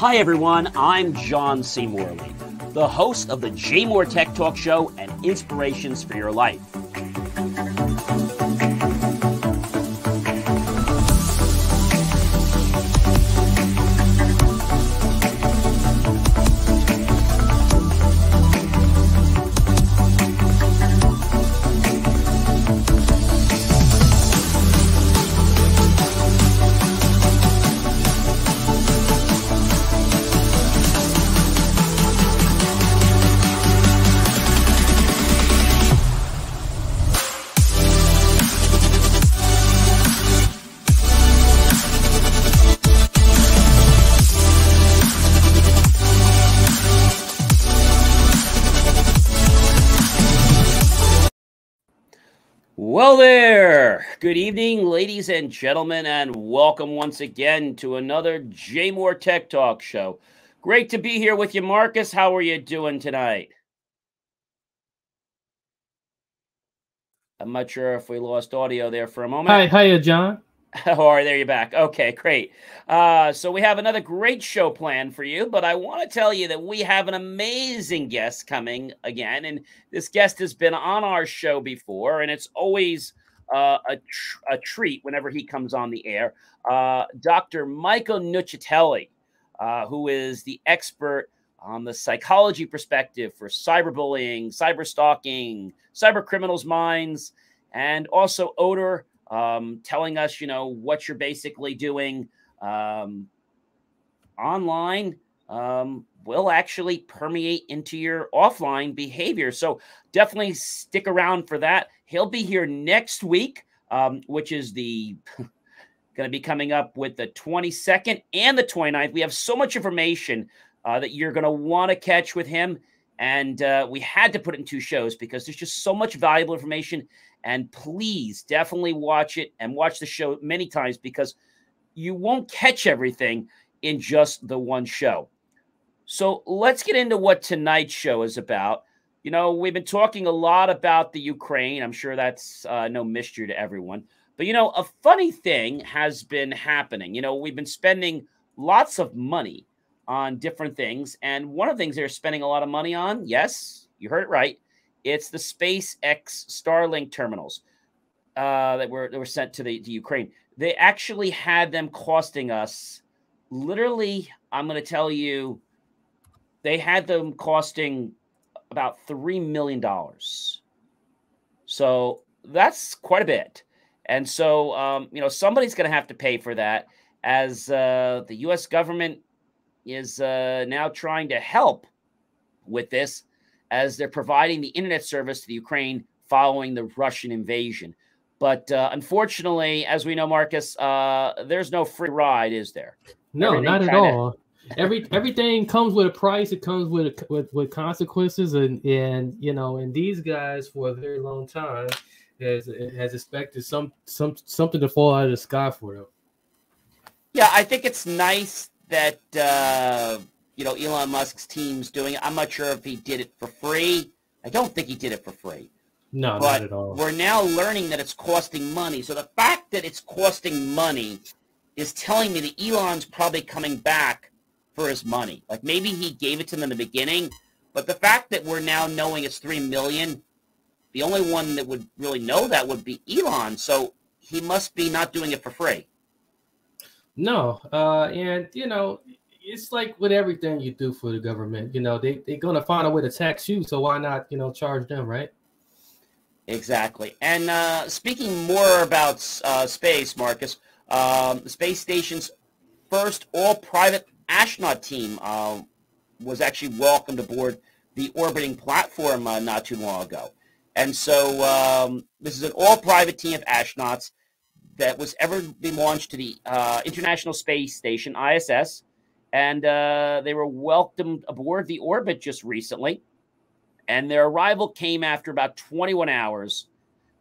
Hi everyone, I'm John C. Morley, the host of the J. Moore Tech Talk Show and Inspirations for Your Life. Well there, good evening, ladies and gentlemen, and welcome once again to another J. Moore Tech Talk Show. Great to be here with you, Marcus. How are you doing tonight? I'm not sure if we lost audio there for a moment. Hiya, John. Oh, there you're back. Okay, great. So we have another great show planned for you, but I want to tell you that we have an amazing guest coming again, and this guest has been on our show before, and it's always a treat whenever he comes on the air. Dr. Michael Nuccitelli, who is the expert on the psychology perspective for cyberbullying, cyberstalking, cyber criminals' minds, and also odor. Telling us, what you're basically doing online will actually permeate into your offline behavior. So definitely stick around for that. He'll be here next week, which is the going to be coming up with the 22nd and the 29th. We have so much information that you're going to want to catch with him. And we had to put it in two shows because there's just so much valuable information. And please definitely watch it and watch the show many times because you won't catch everything in just the one show. So let's get into what tonight's show is about. We've been talking a lot about the Ukraine. I'm sure that's no mystery to everyone. But, a funny thing has been happening. We've been spending lots of money on different things. And one of the things they're spending a lot of money on, yes, you heard it right, it's the SpaceX Starlink terminals that were sent to the Ukraine. They actually had them costing us, literally, I'm going to tell you, they had them costing about $3 million. So that's quite a bit. And so, somebody's going to have to pay for that as the U.S. government is now trying to help with this as they're providing the internet service to the Ukraine following the Russian invasion. But unfortunately, as we know, Marcus, there's no free ride, is there? No, not at all. Everything comes with a price. It comes with consequences, and these guys for a very long time has expected something to fall out of the sky for them. Yeah, I think it's nice that Elon Musk's team's doing it. I'm not sure if he did it for free. I don't think he did it for free. No, not at all. We're now learning that it's costing money. So the fact that it's costing money is telling me that Elon's probably coming back for his money. Like maybe he gave it to them in the beginning, but the fact that we're now knowing it's $3 million, the only one that would really know that would be Elon. So he must be not doing it for free. No, and it's like with everything you do for the government, they're going to find a way to tax you. So why not, charge them, right? Exactly. And speaking more about space, Marcus, the space station's first all-private astronaut team was actually welcomed aboard the orbiting platform not too long ago. And so this is an all-private team of astronauts that was ever been launched to the International Space Station, ISS, and they were welcomed aboard the orbit just recently. And their arrival came after about 21 hours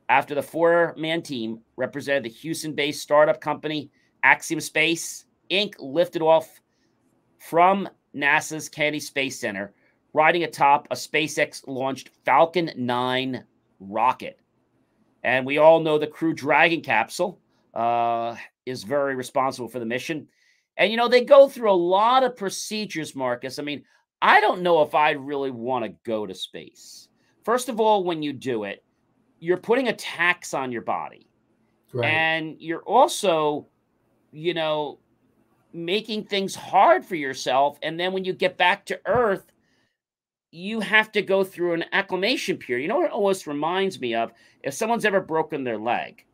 after the four-man team represented the Houston-based startup company Axiom Space, Inc. lifted off from NASA's Kennedy Space Center, riding atop a SpaceX-launched Falcon 9 rocket. And we all know the Crew Dragon capsule is very responsible for the mission. And, they go through a lot of procedures, Marcus. I mean, I don't know if I really want to go to space. First of all, when you do it, you're putting a tax on your body. Right. And you're also, making things hard for yourself. And then when you get back to Earth, you have to go through an acclimation period. You know what it almost reminds me of? If someone's ever broken their leg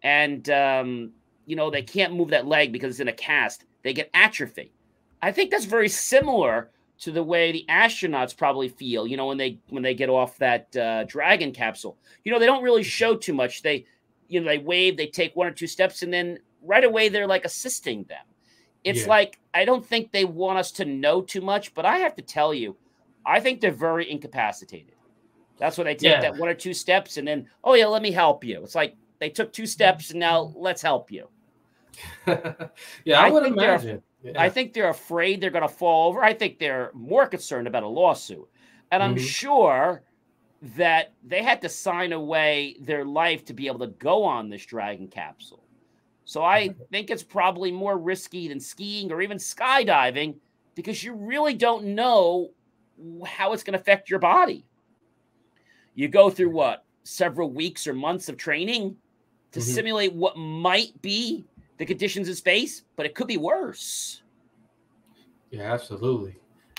and, they can't move that leg because it's in a cast, they get atrophy. I think that's very similar to the way the astronauts probably feel, when they get off that Dragon capsule. They don't really show too much. They wave, they take 1 or 2 steps, and then right away they're like assisting them. It's like, I don't think they want us to know too much, but I have to tell you, I think they're very incapacitated. That's why they take that 1 or 2 steps and then, oh, yeah, let me help you. It's like they took 2 steps and now let's help you. I would imagine. I think they're afraid they're going to fall over. I think they're more concerned about a lawsuit. And I'm sure that they had to sign away their life to be able to go on this Dragon capsule. So I think it's probably more risky than skiing or even skydiving because you really don't know how it's going to affect your body. You go through several weeks or months of training to simulate what might be the conditions in space, but it could be worse. Yeah, absolutely.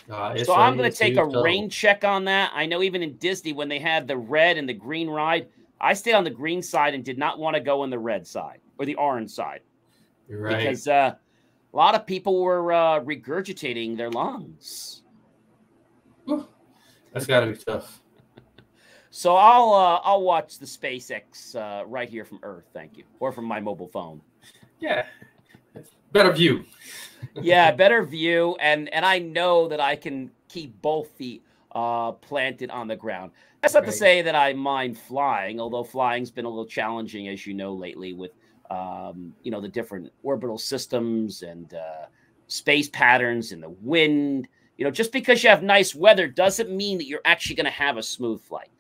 So I'm going to take a rain check on that. I know even in Disney, when they had the red and the green ride, I stayed on the green side and did not want to go on the red side or the orange side. You're right. Because a lot of people were regurgitating their lungs. That's got to be tough. So I'll watch the SpaceX right here from Earth, thank you, or from my mobile phone. Yeah, better view. Yeah, better view, and I know that I can keep both feet planted on the ground. That's not to say that I mind flying, although flying's been a little challenging, as you know, lately with the different orbital systems and space patterns and the wind. Just because you have nice weather doesn't mean that you're actually going to have a smooth flight.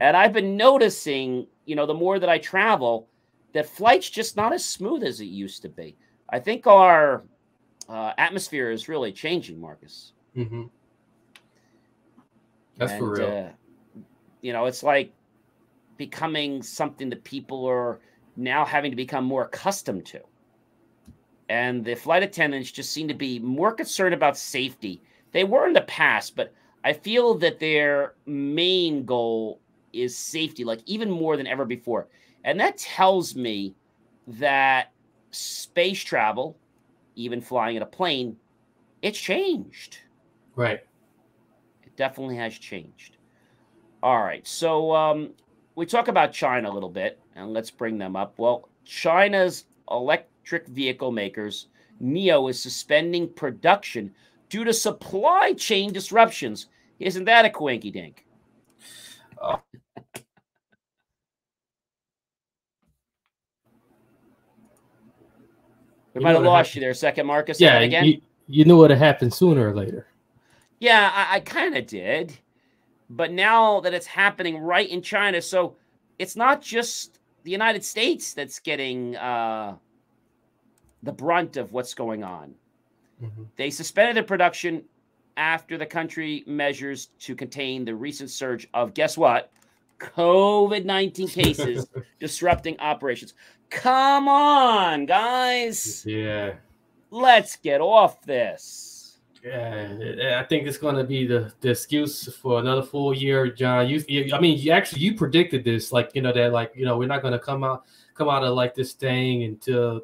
And I've been noticing, the more that I travel, that flight's just not as smooth as it used to be. I think our atmosphere is really changing, Marcus. That's for real. It's like becoming something that people are now having to become more accustomed to. And the flight attendants just seem to be more concerned about safety. They were in the past, but I feel that their main goal is safety, like even more than ever before. And that tells me that space travel, even flying in a plane, it's changed. Right. It definitely has changed. All right. So we talk about China a little bit, and let's bring them up. Well, China's electric vehicle makers, NIO, is suspending production due to supply chain disruptions. Isn't that a quinky dink? We might have lost you there a second, Marcus. Yeah, again? You knew what had happened sooner or later. Yeah, I kind of did. But now that it's happening right in China, so it's not just the United States that's getting the brunt of what's going on. They suspended their production after the country measures to contain the recent surge of, guess what? COVID-19 cases disrupting operations. Come on, guys. Yeah. Let's get off this. Yeah, I think it's going to be the excuse for another full year, John. You predicted this, we're not going to come out of like this thing until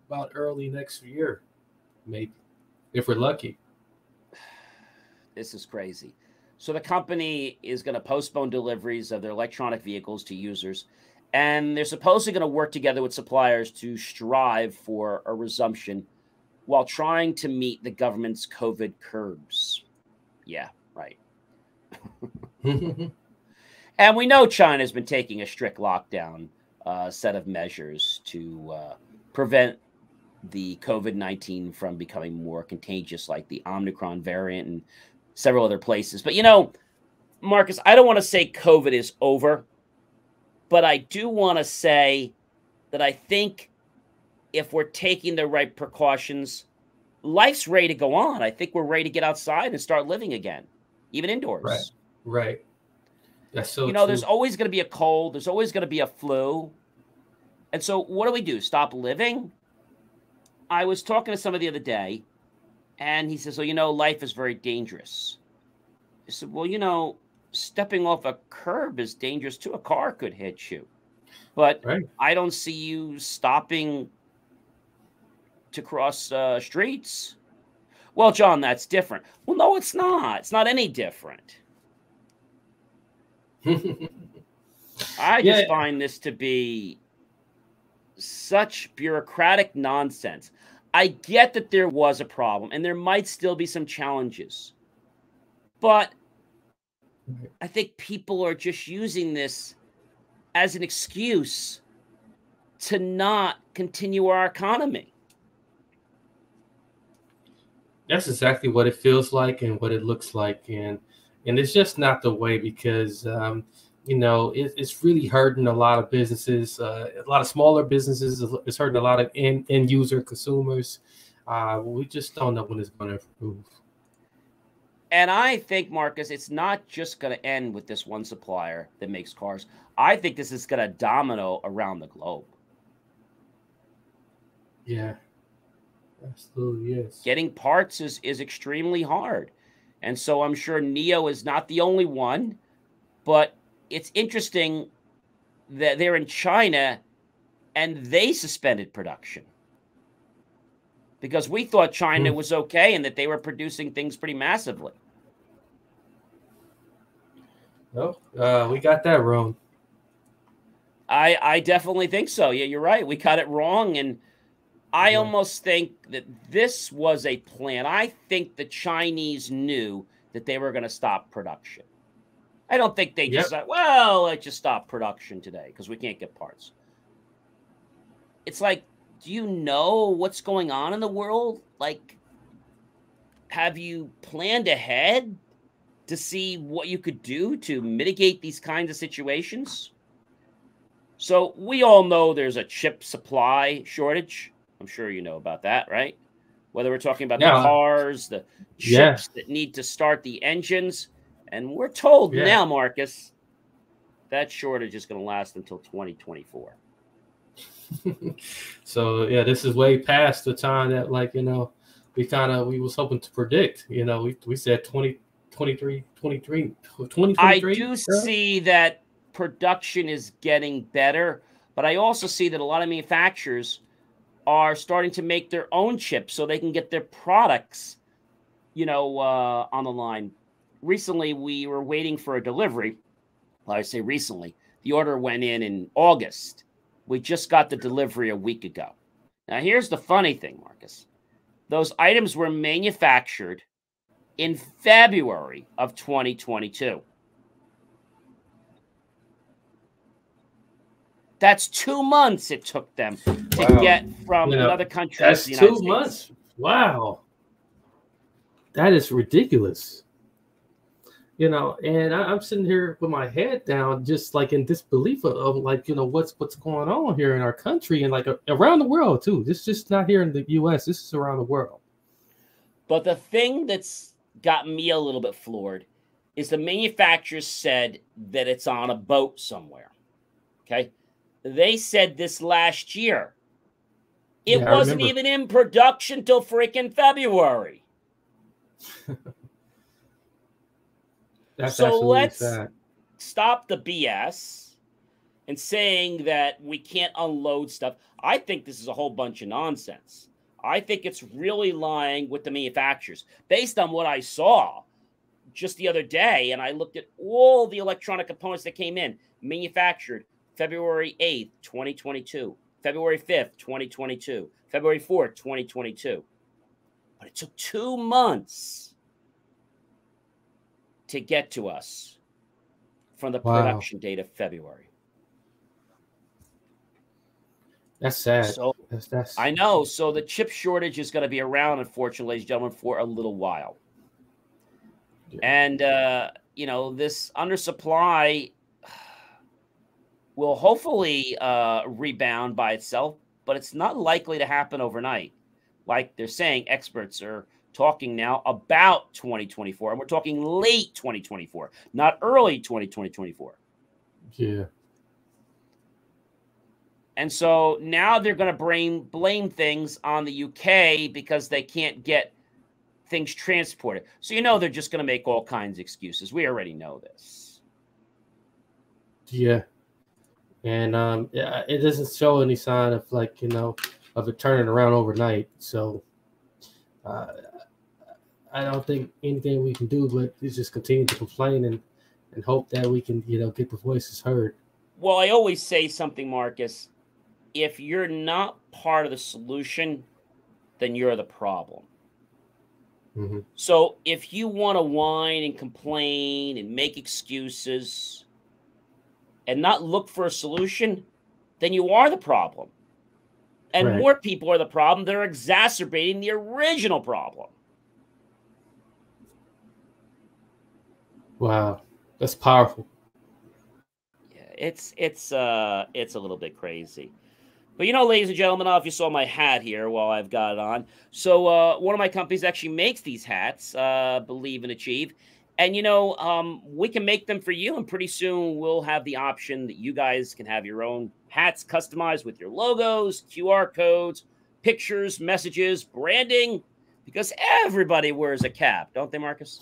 about early next year, maybe, if we're lucky. This is crazy. So the company is going to postpone deliveries of their electronic vehicles to users, and they're supposedly going to work together with suppliers to strive for a resumption while trying to meet the government's COVID curbs. Yeah, right. And we know China's been taking a strict lockdown set of measures to prevent the COVID-19 from becoming more contagious, like the Omicron variant and several other places. But, Marcus, I don't want to say COVID is over, but I do want to say that I think if we're taking the right precautions, life's ready to go on. I think we're ready to get outside and start living again, even Right. indoors. Right. That's so You know, true. there's always going to be a cold. There's always going to be a flu. And so what do? Stop living? I was talking to somebody the other day, and he says, well, you know, life is very dangerous. I said, well, you know, stepping off a curb is dangerous too. A car could hit you. But Right. I don't see you stopping to cross streets. Well, John, that's different. Well, no, it's not. It's not any different. I just find this to be such bureaucratic nonsense. I get that there was a problem and there might still be some challenges, but I think people are just using this as an excuse to not continue our economy. That's exactly what it feels like and what it looks like, and it's just not the way, because you know, it's really hurting a lot of businesses, a lot of smaller businesses. It's hurting a lot of end user consumers. We just don't know when it's going to improve. And I think, Marcus, it's not just going to end with this one supplier that makes cars. I think this is going to domino around the globe. Yeah, absolutely, yes. Getting parts is extremely hard. And so I'm sure NIO is not the only one, but it's interesting that they're in China and they suspended production. Because we thought China was okay and that they were producing things pretty massively. No, we got that wrong. I definitely think so. Yeah, you're right. We got it wrong. And I almost think that this was a plan. I think the Chinese knew that they were going to stop production. I don't think they just said, well, let's just stop production today because we can't get parts. It's like, do you know what's going on in the world? Like, have you planned ahead to see what you could do to mitigate these kinds of situations? So we all know there's a chip supply shortage. I'm sure you know about that, right? Whether we're talking about the cars, the chips that need to start the engines. And we're told now, Marcus, that shortage is going to last until 2024. So, yeah, this is way past the time that, like, you know, we was hoping to predict. You know, we said 2023. I do see that production is getting better, but I also see that a lot of manufacturers are starting to make their own chips so they can get their products, you know, on the line. Recently, we were waiting for a delivery. Well, I say recently. The order went in August. We just got the delivery a week ago. Now, here's the funny thing, Marcus. Those items were manufactured in February of 2022. That's 2 months it took them to get from another country. That's 2 months. Wow. That is ridiculous. You know, and I'm sitting here with my head down, just like in disbelief of like, you know, what's going on here in our country and like around the world too. This is just not here in the U.S. This is around the world. But the thing that's got me a little bit floored is the manufacturers said that it's on a boat somewhere. Okay. They said this last year. It wasn't even in production till freaking February. So let's stop the BS and saying that we can't unload stuff. I think this is a whole bunch of nonsense. I think it's really lying with the manufacturers. Based on what I saw just the other day, and I looked at all the electronic components that came in, manufactured February 8th, 2022, February 5th, 2022, February 4th, 2022. But it took 2 months to get to us from the production date of February. That's sad. So, I know. So the chip shortage is going to be around, unfortunately, ladies and gentlemen, for a little while. Yeah. And, you know, this undersupply will hopefully rebound by itself. but it's not likely to happen overnight. Like they're saying, experts are talking now about 2024, and we're talking late 2024, not early 2024. Yeah. And so now they're going to blame things on the UK because they can't get things transported. So they're just going to make all kinds of excuses. We already know this. Yeah. And it doesn't show any sign of of it turning around overnight. So I don't think anything we can do but is just continue to complain and hope that we can get the voices heard. Well, I always say something, Marcus. If you're not part of the solution, then you're the problem. Mm-hmm. So if you want to whine and complain and make excuses and not look for a solution, then you are the problem. And Right. more people are the problem. They're exacerbating the original problem. Wow, that's powerful. Yeah, it's a little bit crazy. But ladies and gentlemen, I don't know if you saw my hat here while I've got it on. So one of my companies actually makes these hats, Believe and Achieve. And, we can make them for you. And pretty soon we'll have the option that you guys can have your own hats customized with your logos, QR codes, pictures, messages, branding, because everybody wears a cap, don't they, Marcus?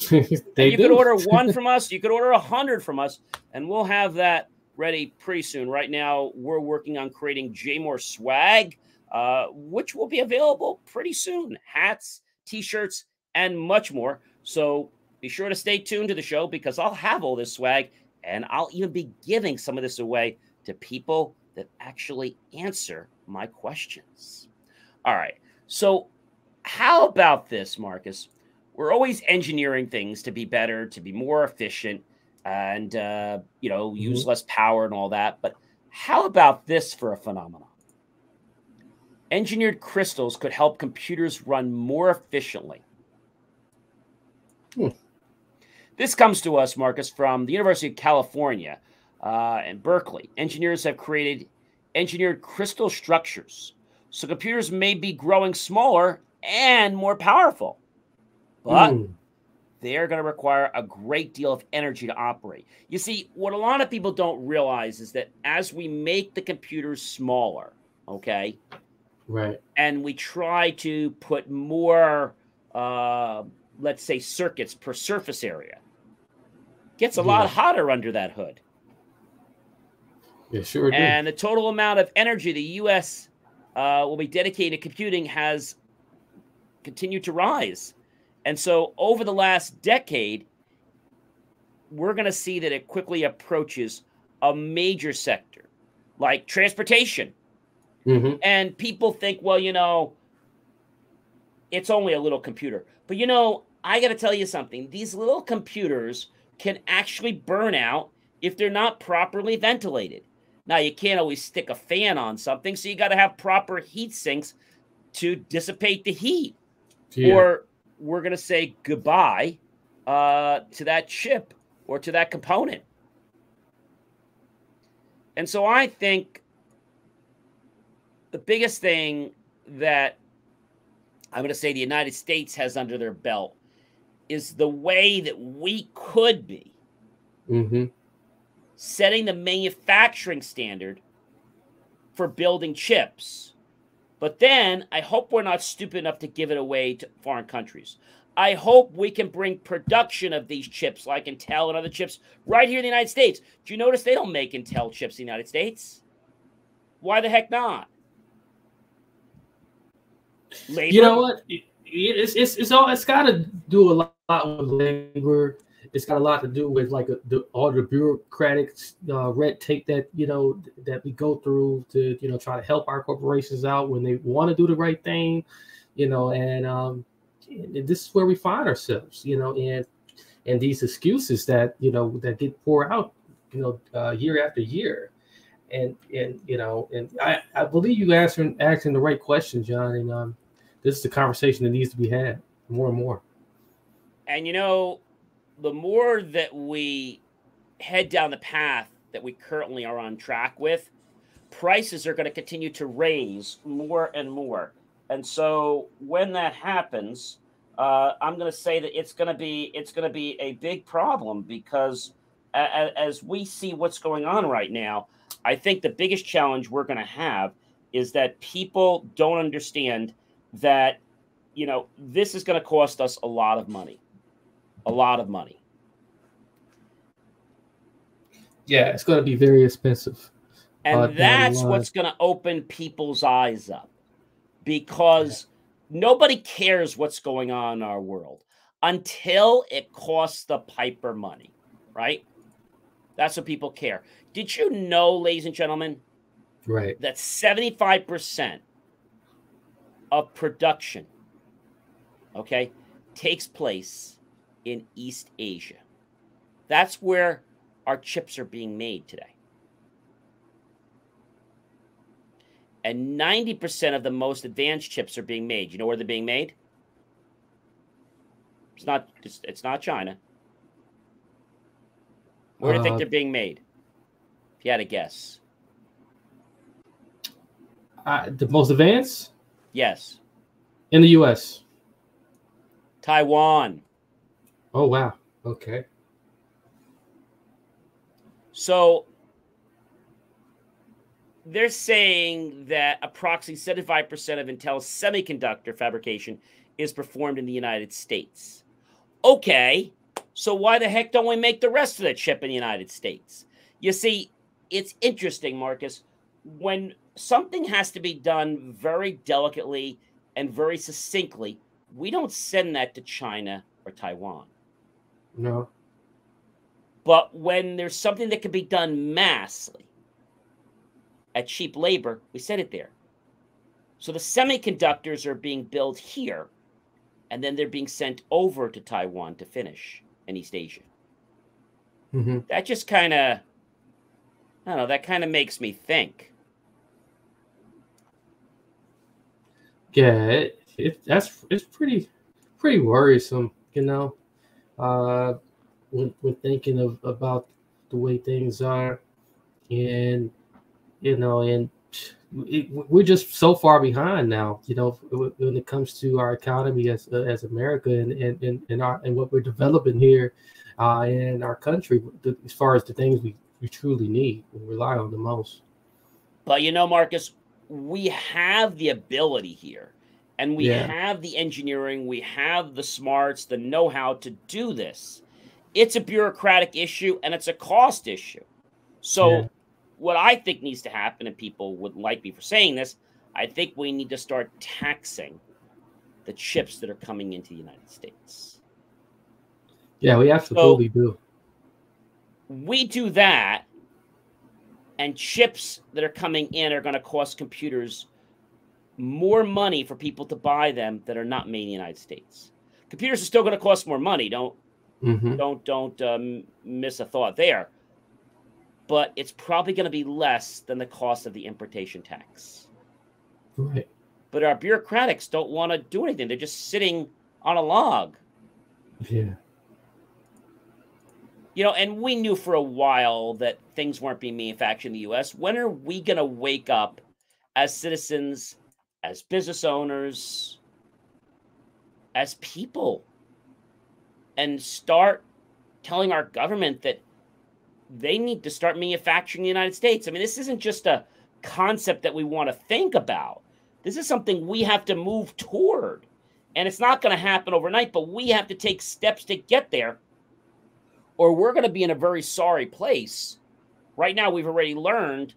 They you do. could order one from us. You could order 100 from us, and we'll have that ready pretty soon. Right now, we're working on creating JMOR swag, which will be available pretty soon. Hats, T-shirts, and much more. So be sure to stay tuned to the show because I'll have all this swag, and I'll even be giving some of this away to people that actually answer my questions. All right. So how about this, Marcus? We're always engineering things to be better, to be more efficient, and use less power and all that. But how about this for a phenomenon? Engineered crystals could help computers run more efficiently. This comes to us, Marcus, from the University of California and Berkeley. Engineers have created engineered crystal structures, so computers may be growing smaller and more powerful, but they are going to require a great deal of energy to operate. You see, what a lot of people don't realize is that as we make the computers smaller, okay, right, and we try to put more, let's say, circuits per surface area, it gets a lot hotter under that hood. Yeah, sure do. And the total amount of energy the U.S. Will be dedicated to computing has continued to rise. And so over the last decade, we're going to see that it quickly approaches a major sector like transportation. And people think, well, it's only a little computer. But, I got to tell you something. These little computers can actually burn out if they're not properly ventilated. Now, you can't always stick a fan on something, so you got to have proper heat sinks to dissipate the heat. Yeah. Or we're going to say goodbye to that chip or to that component. And so I think the biggest thing that I'm going to say the United States has under their belt is the way that we could be setting the manufacturing standard for building chips. But then I hope we're not stupid enough to give it away to foreign countries. I hope we can bring production of these chips like Intel and other chips right here in the United States. Do you notice they don't make Intel chips in the United States? Why the heck not? Labor? You know what? It's got to do a lot with labor. It's got a lot to do with all the bureaucratic red tape that that we go through to try to help our corporations out when they want to do the right thing, and this is where we find ourselves, and these excuses that that get poured out year after year, and I believe you asking the right question, John, and this is the conversation that needs to be had more and more. And the more that we head down the path that we currently are on track with, prices are going to continue to raise more and more. And so when that happens, I'm going to say that it's going to be a big problem, because as we see what's going on right now, I think the biggest challenge we're going to have is that people don't understand that, you know, this is going to cost us a lot of money, a lot of money. Yeah, it's going to be very expensive. And that's what's going to open people's eyes up, because nobody cares what's going on in our world until it costs the piper money, right? That's what people care. Did you know, ladies and gentlemen, that 75% of production, okay, takes place in East Asia? That's where our chips are being made today. And 90% of the most advanced chips are being made. You know where they're being made? It's not China. Where do you think they're being made? If you had to guess. The most advanced? Yes. In the U.S. Taiwan. Oh, wow. Okay. So they're saying that approximately 75% of Intel's semiconductor fabrication is performed in the United States. Okay, so why the heck don't we make the rest of the chip in the United States? You see, it's interesting, Marcus. When something has to be done very delicately and very succinctly, we don't send that to China or Taiwan. No. But when there's something that can be done massively at cheap labor, we send it there. So the semiconductors are being built here, and then they're being sent over to Taiwan to finish in East Asia. Mm-hmm. That just kind of, I don't know, that kind of makes me think. Yeah, it's pretty worrisome, you know. When thinking about the way things are, and you know, and we're just so far behind now, you know, when it comes to our economy as America, and what we're developing here in our country, as far as the things we truly need and rely on the most. But you know, Marcus, we have the ability here, and we have the engineering, we have the smarts, the know-how to do this. It's a bureaucratic issue, and it's a cost issue. So what I think needs to happen, and people wouldn't like me for saying this, I think we need to start taxing the chips that are coming into the United States. Yeah, we absolutely do. We do that, and chips that are coming in are going to cost computers more money for people to buy them that are not made in the United States. Computers are still going to cost more money. Don't miss a thought there. But it's probably going to be less than the cost of the importation tax. Right. But our bureaucrats don't want to do anything. They're just sitting on a log. Yeah. You know, and we knew for a while that things weren't being manufactured in the U.S. When are we going to wake up as citizens, as business owners, as people, and start telling our government that they need to start manufacturing in the United States? I mean, this isn't just a concept that we want to think about. This is something we have to move toward. And it's not going to happen overnight, but we have to take steps to get there, or we're going to be in a very sorry place. Right now, we've already learned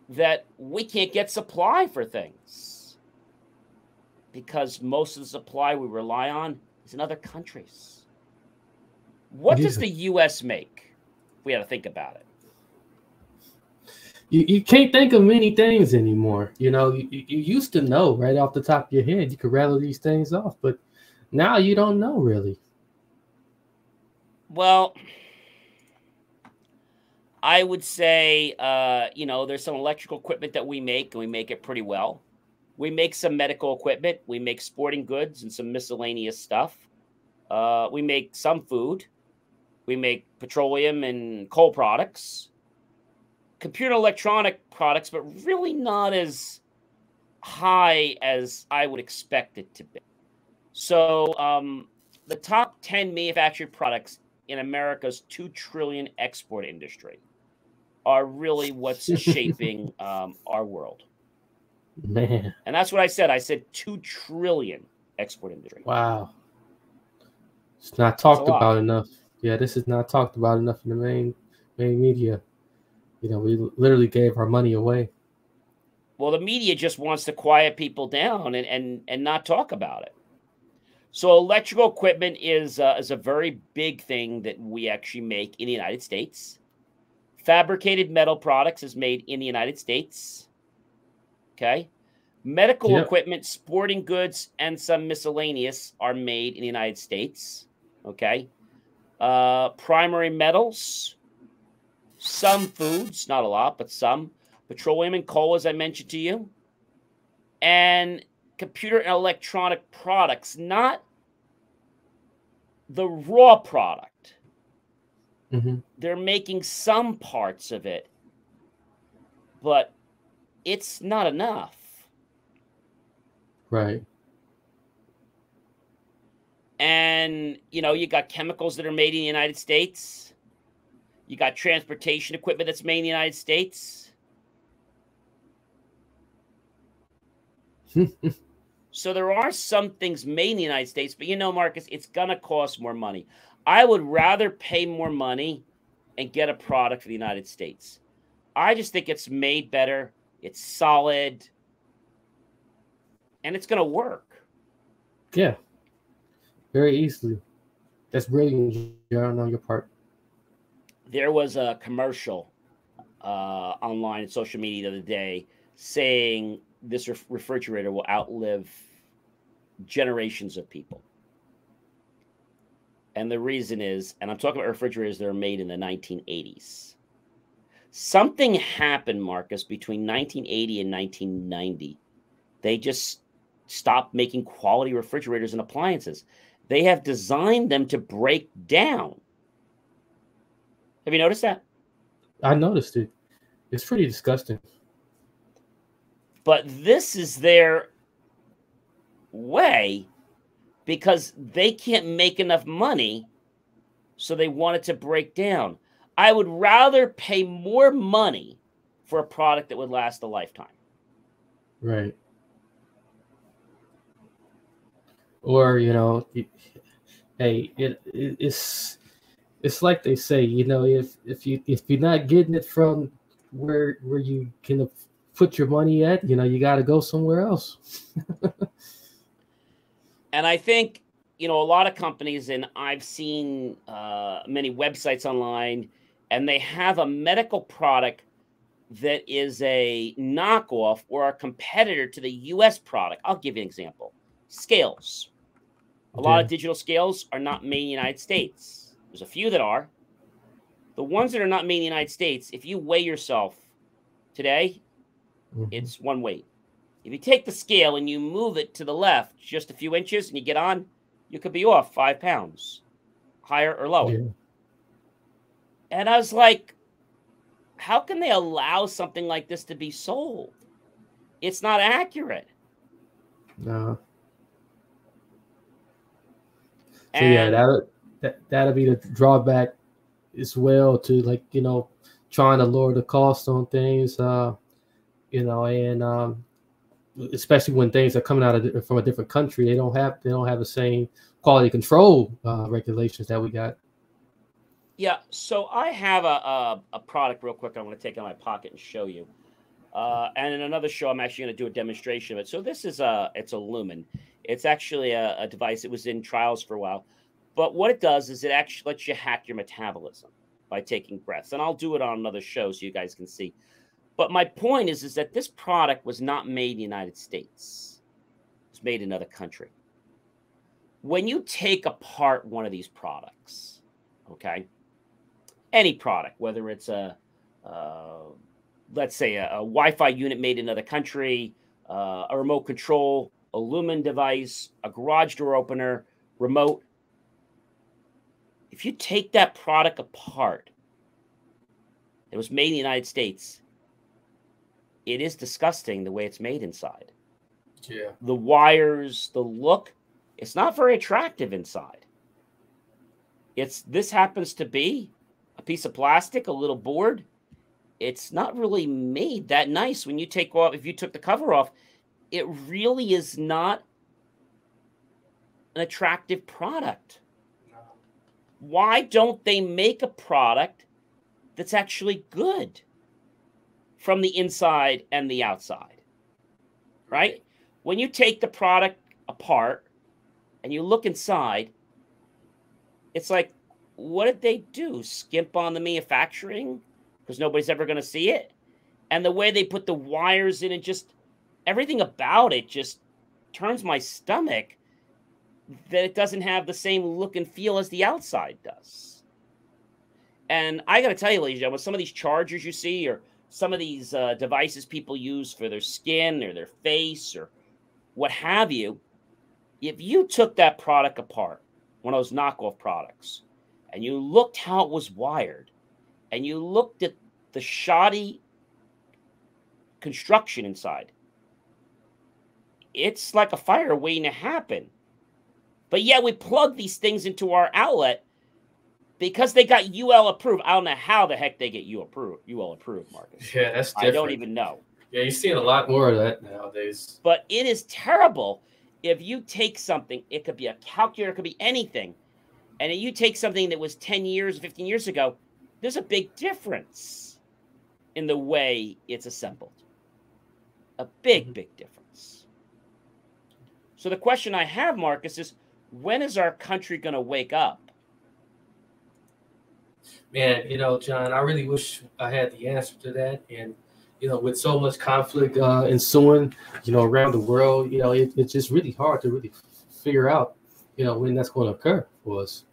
that we can't get supply for things because most of the supply we rely on is in other countries. What does the U.S. make? We got to think about it. You can't think of many things anymore. You know, you used to know right off the top of your head. You could rattle these things off, but now you don't know really. Well, I would say, you know, there's some electrical equipment that we make, and we make it pretty well. We make some medical equipment. We make sporting goods and some miscellaneous stuff. We make some food. We make petroleum and coal products. computer electronic products, but really not as high as I would expect it to be. So the top 10 manufactured products in America's $2 trillion export industry are really what's shaping our world. Man. And that's what I said. I said 2 trillion export industry. Wow. It's not talked about enough. Yeah, this is not talked about enough in the main media. You know, we literally gave our money away. Well, the media just wants to quiet people down and not talk about it. So electrical equipment is a very big thing that we actually make in the United States. Fabricated metal products is made in the United States. Okay. Medical equipment, sporting goods, and some miscellaneous are made in the United States. Okay. Primary metals, some foods, not a lot, but some. Petroleum and coal, as I mentioned to you. And computer and electronic products, not the raw product. Mm-hmm. They're making some parts of it, but it's not enough. Right. And, you know, you got chemicals that are made in the United States. You got transportation equipment that's made in the United States. So there are some things made in the United States, but you know, Marcus, it's going to cost more money. I would rather pay more money and get a product for the United States. I just think it's made better. It's solid. And it's going to work. Yeah. Very easily. That's brilliant, John, on your part. There was a commercial online and social media the other day saying this refrigerator will outlive generations of people. And the reason is, and I'm talking about refrigerators that are made in the 1980s. Something happened, Marcus, between 1980 and 1990. They just stopped making quality refrigerators and appliances. They have designed them to break down. Have you noticed that? I noticed it. It's pretty disgusting. But this is their way because they can't make enough money, so they want it to break down. I would rather pay more money for a product that would last a lifetime. Right. Or, you know, hey, it's like they say, you know, if you're not getting it from where you can put your money at, you know, you got to go somewhere else. And I think, you know, a lot of companies, and I've seen many websites online, and they have a medical product that is a knockoff or a competitor to the U.S. product. I'll give you an example. Scales. A lot of digital scales are not made in the United States. There's a few that are. The ones that are not made in the United States, if you weigh yourself today, it's one weight. If you take the scale and you move it to the left just a few inches and you get on, you could be off 5 pounds, higher or lower. Yeah. And I was like, how can they allow something like this to be sold? It's not accurate. No. So And yeah, that'll be the drawback as well to, like, you know, trying to lower the cost on things, you know, and especially when things are coming out from a different country, they don't have the same quality control regulations that we got. yeah, so I have a product real quick I want to take out of my pocket and show you. And in another show, I'm actually going to do a demonstration of it. So this is it's a Lumen. It's actually a device. It was in trials for a while. But what it does is it actually lets you hack your metabolism by taking breaths. And I'll do it on another show so you guys can see. But my point is that this product was not made in the United States. It was made in another country. When you take apart one of these products, okay, any product, whether it's let's say a Wi-Fi unit made in another country, a remote control, a Lumen device, a garage door opener, remote. If you take that product apart, It was made in the United States. It is disgusting the way it's made inside. Yeah. The wires, the look, it's not very attractive inside. This happens to be a piece of plastic, a little board. It's not really made that nice when you take off. If you took the cover off, it really is not an attractive product. Why don't they make a product that's actually good from the inside and the outside? Right? When you take the product apart and you look inside, it's like, what did they do? Skimp on the manufacturing because nobody's ever going to see it? And the way they put the wires in, and just everything about it just turns my stomach, that it doesn't have the same look and feel as the outside does. And I got to tell you, ladies and gentlemen, some of these chargers you see, or some of these devices people use for their skin or their face or what have you, if you took that product apart, one of those knockoff products, and you looked how it was wired, and you looked at the shoddy construction inside, it's like a fire waiting to happen. But yeah, we plug these things into our outlet because they got UL approved. I don't know how the heck they get UL approved, Marcus. Yeah, that's different. I don't even know. Yeah, you're seeing a lot more of that nowadays. But it is terrible if you take something, it could be a calculator, it could be anything, and you take something that was 10 years, 15 years ago, there's a big difference in the way it's assembled. A big, big difference. So the question I have, Marcus, is when is our country going to wake up? Man, John, I really wish I had the answer to that. And, with so much conflict ensuing, around the world, it's just really hard to really figure out, when that's going to occur for us.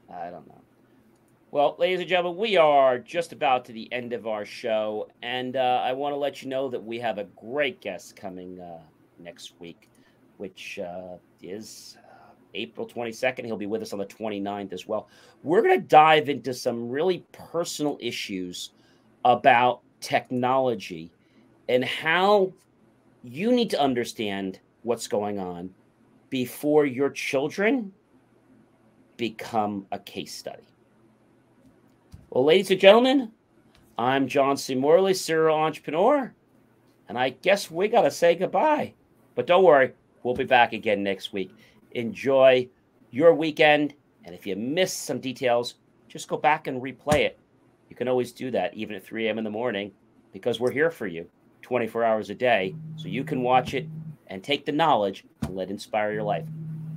I don't know. Well, ladies and gentlemen, we are just about to the end of our show. And I want to let you know that we have a great guest coming next week, which is April 22nd. He'll be with us on the 29th as well. We're going to dive into some really personal issues about technology and how you need to understand what's going on before your children become a case study. Well, ladies and gentlemen, I'm John C. Morley, serial entrepreneur, and I guess we got to say goodbye. But don't worry, we'll be back again next week. Enjoy your weekend, and if you missed some details, just go back and replay it. You can always do that, even at 3 a.m. in the morning, because we're here for you 24 hours a day, so you can watch it and take the knowledge and let it inspire your life.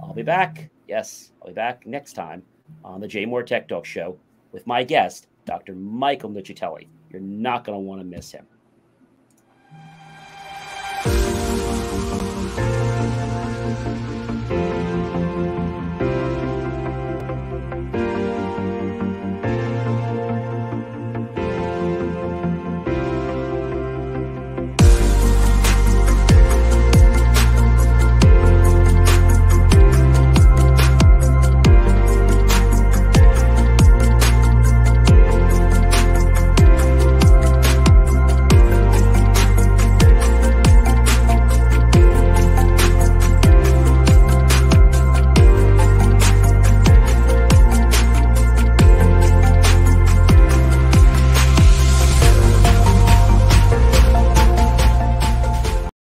I'll be back. Yes, I'll be back next time on the J. Moore Tech Talk Show with my guest, Dr. Michael Nuccitelli. You're not going to want to miss him.